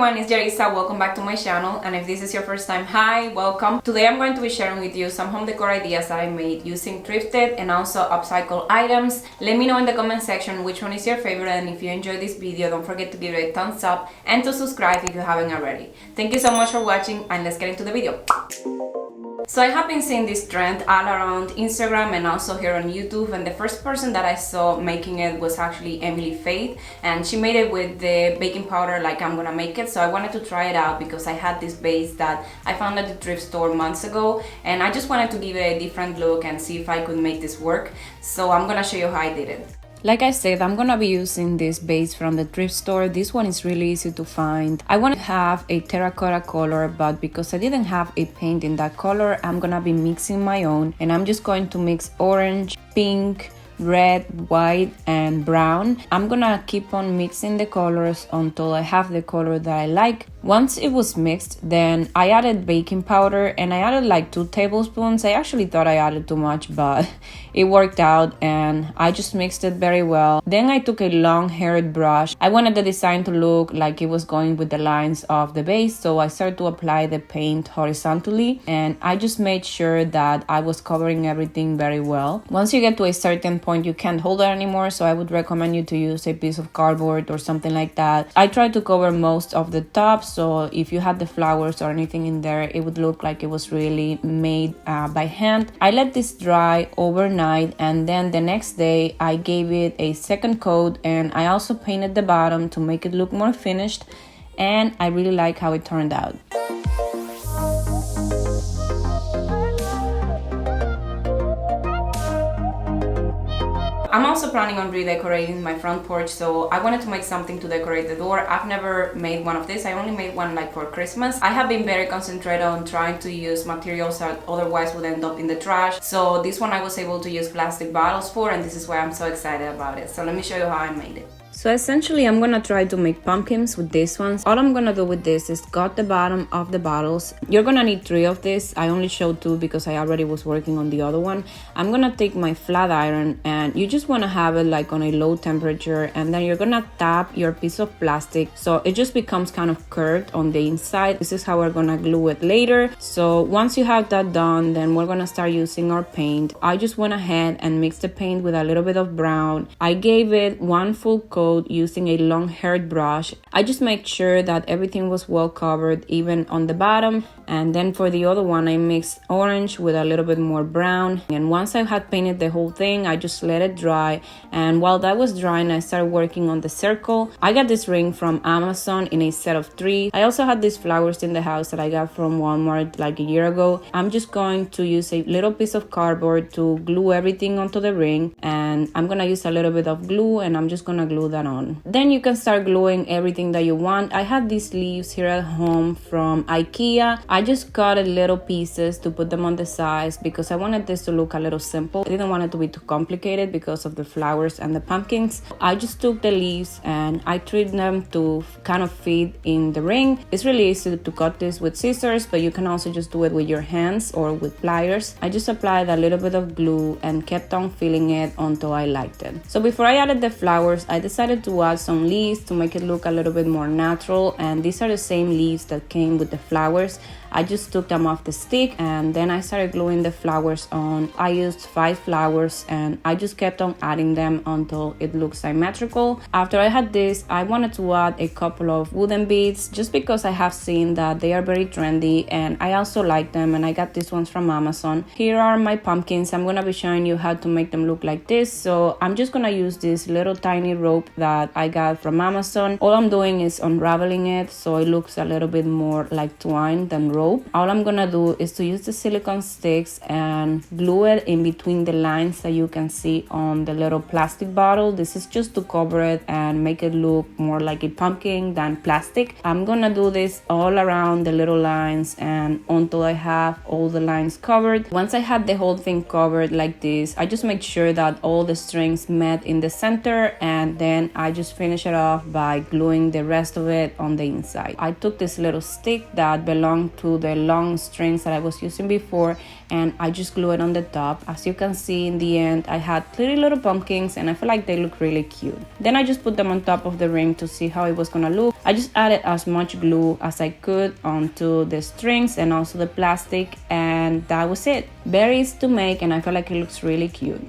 everyone, it's Jarisa. Welcome back to my channel, and if this is your first time, hi, welcome. Today I'm going to be sharing with you some home decor ideas that I made using thrifted and also upcycled items. Let me know in the comment section which one is your favorite, and if you enjoyed this video, don't forget to give it a thumbs up and to subscribe if you haven't already. Thank you so much for watching, and let's get into the video. So I have been seeing this trend all around Instagram and also here on YouTube, and the first person that I saw making it was actually Emily Faith, and she made it with the baking powder like I'm gonna make it. So I wanted to try it out because I had this base that I found at the thrift store months ago, and I just wanted to give it a different look and see if I could make this work. So I'm gonna show you how I did it. Like I said, I'm gonna be using this base from the thrift store. This one is really easy to find. I want to have a terracotta color, but because I didn't have a paint in that color, I'm gonna be mixing my own, and I'm just going to mix orange, pink, red, white, and brown. I'm gonna keep on mixing the colors until I have the color that I like. Once it was mixed, then I added baking powder, and I added like 2 tablespoons. I actually thought I added too much, but it worked out, and I just mixed it very well. Then I took a long-haired brush. I wanted the design to look like it was going with the lines of the base, so I started to apply the paint horizontally, and I just made sure that I was covering everything very well. Once you get to a certain point, you can't hold it anymore, so I would recommend you to use a piece of cardboard or something like that. I tried to cover most of the top, so if you had the flowers or anything in there, it would look like it was really made by hand. I let this dry overnight, and then the next day I gave it a second coat, and I also painted the bottom to make it look more finished, and I really like how it turned out. I'm also planning on redecorating my front porch, so I wanted to make something to decorate the door. I've never made one of this. I only made one like for Christmas. I have been very concentrated on trying to use materials that otherwise would end up in the trash. So this one I was able to use plastic bottles for, and this is why I'm so excited about it. So let me show you how I made it. So essentially, I'm gonna try to make pumpkins with these ones. All I'm gonna do with this is cut the bottom of the bottles. You're gonna need 3 of this. I only showed 2 because I already was working on the other one. I'm gonna take my flat iron, and you just wanna have it like on a low temperature, and then you're gonna tap your piece of plastic so it just becomes kind of curved on the inside. This is how we're gonna glue it later. So once you have that done, then we're gonna start using our paint. I just went ahead and mixed the paint with a little bit of brown. I gave it 1 full coat using a long-haired brush. I just made sure that everything was well covered, even on the bottom. And then for the other one, I mixed orange with a little bit more brown. And once I had painted the whole thing, I just let it dry. And while that was drying, I started working on the circle. I got this ring from Amazon in a set of 3. I also had these flowers in the house that I got from Walmart like a year ago. I'm just going to use a little piece of cardboard to glue everything onto the ring. And I'm gonna use a little bit of glue, and I'm just gonna glue that on. Then you can start gluing everything that you want. I had these leaves here at home from IKEA. I just cut little pieces to put them on the sides because I wanted this to look a little simple. I didn't want it to be too complicated because of the flowers and the pumpkins. I just took the leaves and I treated them to kind of fit in the ring. It's really easy to cut this with scissors, but you can also just do it with your hands or with pliers. I just applied a little bit of glue and kept on filling it until I liked it. So before I added the flowers, I decided to add some leaves to make it look a little bit more natural, and these are the same leaves that came with the flowers. I just took them off the stick, and then I started gluing the flowers on. I used 5 flowers, and I just kept on adding them until it looks symmetrical. After I had this, I wanted to add a couple of wooden beads just because I have seen that they are very trendy, and I also like them, and I got these ones from Amazon. Here are my pumpkins. I'm gonna be showing you how to make them look like this. So I'm just gonna use this little tiny rope that I got from Amazon. All I'm doing is unraveling it so it looks a little bit more like twine than rope. All I'm gonna do is to use the silicone sticks and glue it in between the lines that you can see on the little plastic bottle. This is just to cover it and make it look more like a pumpkin than plastic. I'm gonna do this all around the little lines and until I have all the lines covered. Once I had the whole thing covered like this, I just make sure that all the strings met in the center, and then I just finish it off by gluing the rest of it on the inside. I took this little stick that belonged to to the long strings that I was using before, and I just glue it on the top. As you can see, in the end I had pretty little pumpkins and I feel like they look really cute. Then I just put them on top of the ring to see how it was gonna look. I just added as much glue as I could onto the strings and also the plastic, and that was it. Very easy to make, and I feel like it looks really cute.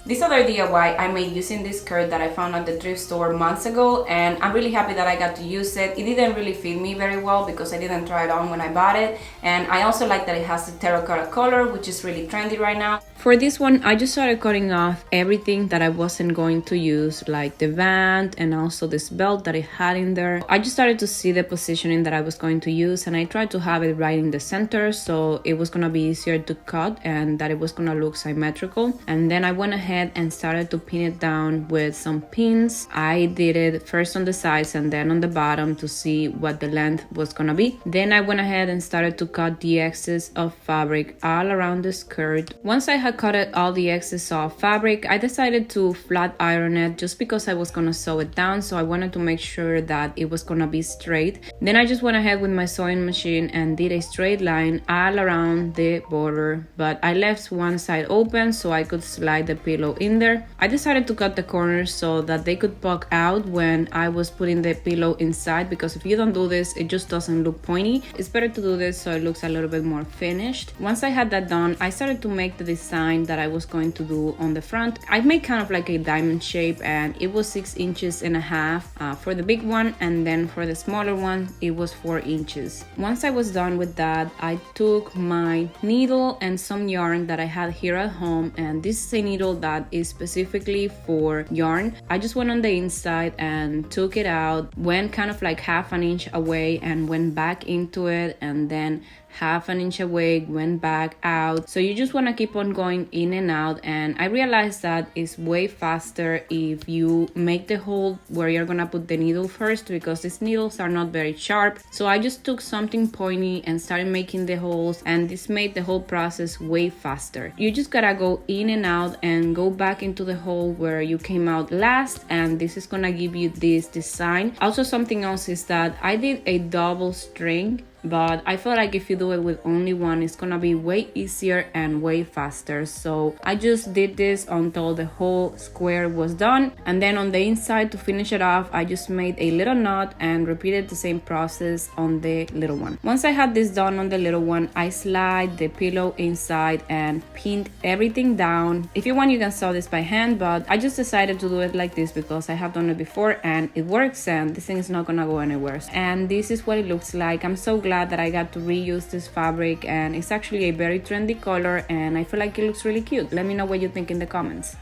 This other DIY I made using this skirt that I found at the thrift store months ago, and I'm really happy that I got to use it. It didn't really fit me very well because I didn't try it on when I bought it, and I also like that it has the terracotta color, which is really trendy right now. For this one, I just started cutting off everything that I wasn't going to use, like the band and also this belt that it had in there. I just started to see the positioning that I was going to use, and I tried to have it right in the center so it was gonna be easier to cut and that it was gonna look symmetrical. And then I went ahead and started to pin it down with some pins. I did it first on the sides and then on the bottom to see what the length was gonna be. Then I went ahead and started to cut the excess of fabric all around the skirt. Once I had cut all the excess of fabric, I decided to flat iron it just because I was gonna sew it down, so I wanted to make sure that it was gonna be straight. Then I just went ahead with my sewing machine and did a straight line all around the border, but I left one side open so I could slide the pillow in there. I decided to cut the corners so that they could poke out when I was putting the pillow inside, because if you don't do this, it just doesn't look pointy. It's better to do this so it looks a little bit more finished. Once I had that done, I started to make the design that I was going to do on the front. I made kind of like a diamond shape, and it was 6.5 inches for the big one, and then for the smaller one it was 4 inches. Once I was done with that, I took my needle and some yarn that I had here at home, and this is a needle that is specifically for yarn. I just went on the inside and took it out, went kind of like 1/2 inch away and went back into it, and then 1/2 inch away, went back out. So you just want to keep on going in and out, and I realized that it's way faster if you make the hole where you're gonna put the needle first, because these needles are not very sharp. So I just took something pointy and started making the holes, and this made the whole process way faster. You just gotta go in and out and go back into the hole where you came out last, and this is gonna give you this design. Also, something else is that I did a double string, but I feel like if you do it with only one, it's gonna be way easier and way faster. So I just did this until the whole square was done, and then on the inside, to finish it off, I just made a little knot and repeated the same process on the little one. Once I had this done on the little one, I slide the pillow inside and pinned everything down. If you want, you can sew this by hand, but I just decided to do it like this because I have done it before and it works, and this thing is not gonna go anywhere. And this is what it looks like. I'm so glad that I got to reuse this fabric, and it's actually a very trendy color, and I feel like it looks really cute. Let me know what you think in the comments.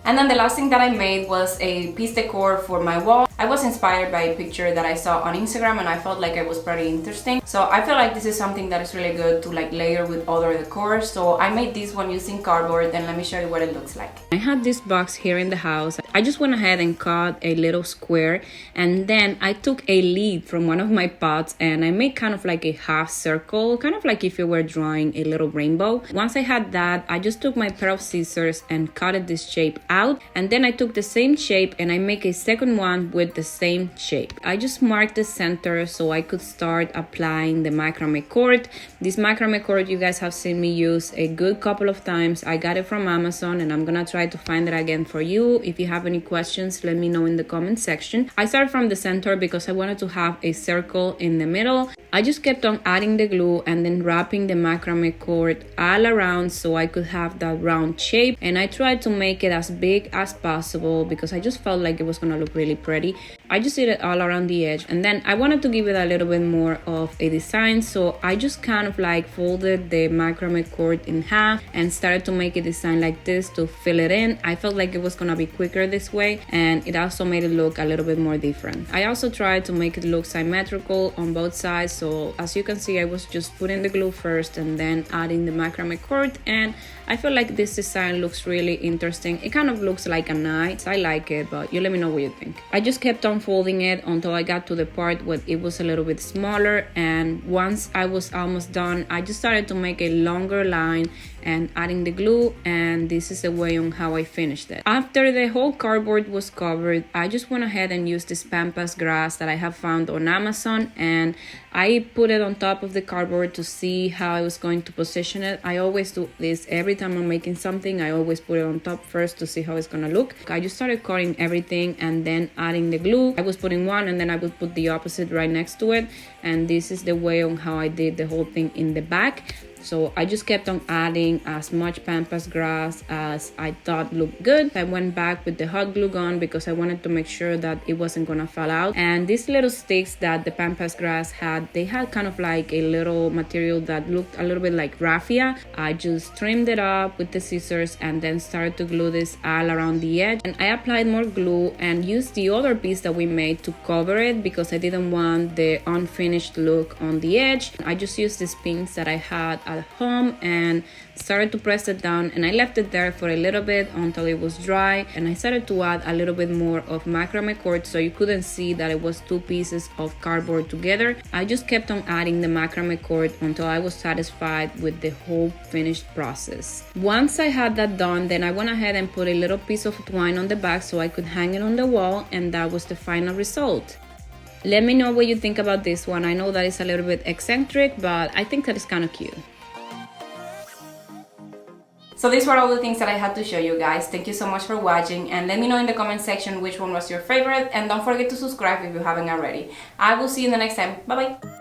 And then the last thing that I made was a piece decor for my wall. I was inspired by a picture that I saw on Instagram, and I felt like it was pretty interesting. So I feel like this is something that is really good to like layer with other decor. So I made this one using cardboard, and let me show you what it looks like. I had this box here in the house. I just went ahead and cut a little square, and then I took a lead from one of my pots and I made kind of like a half circle, kind of like if you were drawing a little rainbow. Once I had that, I just took my pair of scissors and cut this shape out, and then I took the same shape and I make a second one with the same shape. I just marked the center so I could start applying the macrame cord. This macrame cord you guys have seen me use a good couple of times. I got it from Amazon, and I'm gonna try to find it again for you. If you have any questions, let me know in the comment section. I started from the center because I wanted to have a circle in the middle. I just kept on adding the glue and then wrapping the macrame cord all around so I could have that round shape, and I tried to make it as big as possible because I just felt like it was gonna look really pretty. I just did it all around the edge, and then I wanted to give it a little bit more of a design, so I just kind of like folded the macrame cord in half and started to make a design like this to fill it in. I felt like it was gonna be quicker this way, and it also made it look a little bit more different. I also tried to make it look symmetrical on both sides, so as you can see, I was just putting the glue first and then adding the macrame cord, and I feel like this design looks really interesting. It kind of looks like an eye. I like it, but you let me know what you think. I just kept on unfolding it until I got to the part where it was a little bit smaller, and once I was almost done, I just started to make a longer line and adding the glue, and this is the way on how I finished it. After the whole cardboard was covered, I just went ahead and used this pampas grass that I have found on Amazon, and I put it on top of the cardboard to see how I was going to position it. I always do this every time I'm making something. I always put it on top first to see how it's gonna look. I just started cutting everything and then adding the glue. I was putting one and then I would put the opposite right next to it, and this is the way on how I did the whole thing in the back. So I just kept on adding as much pampas grass as I thought looked good. I went back with the hot glue gun because I wanted to make sure that it wasn't gonna fall out. And these little sticks that the pampas grass had, they had kind of like a little material that looked a little bit like raffia. I just trimmed it up with the scissors and then started to glue this all around the edge. And I applied more glue and used the other piece that we made to cover it because I didn't want the unfinished look on the edge. I just used these pins that I had at home and started to press it down, and I left it there for a little bit until it was dry, and I started to add a little bit more of macrame cord so you couldn't see that it was two pieces of cardboard together. I just kept on adding the macrame cord until I was satisfied with the whole finished process. Once I had that done, then I went ahead and put a little piece of twine on the back so I could hang it on the wall, and that was the final result. Let me know what you think about this one. I know that it's a little bit eccentric, but I think that it's kind of cute. So these were all the things that I had to show you guys. Thank you so much for watching, and let me know in the comment section which one was your favorite, and don't forget to subscribe if you haven't already. I will see you in the next time. Bye bye.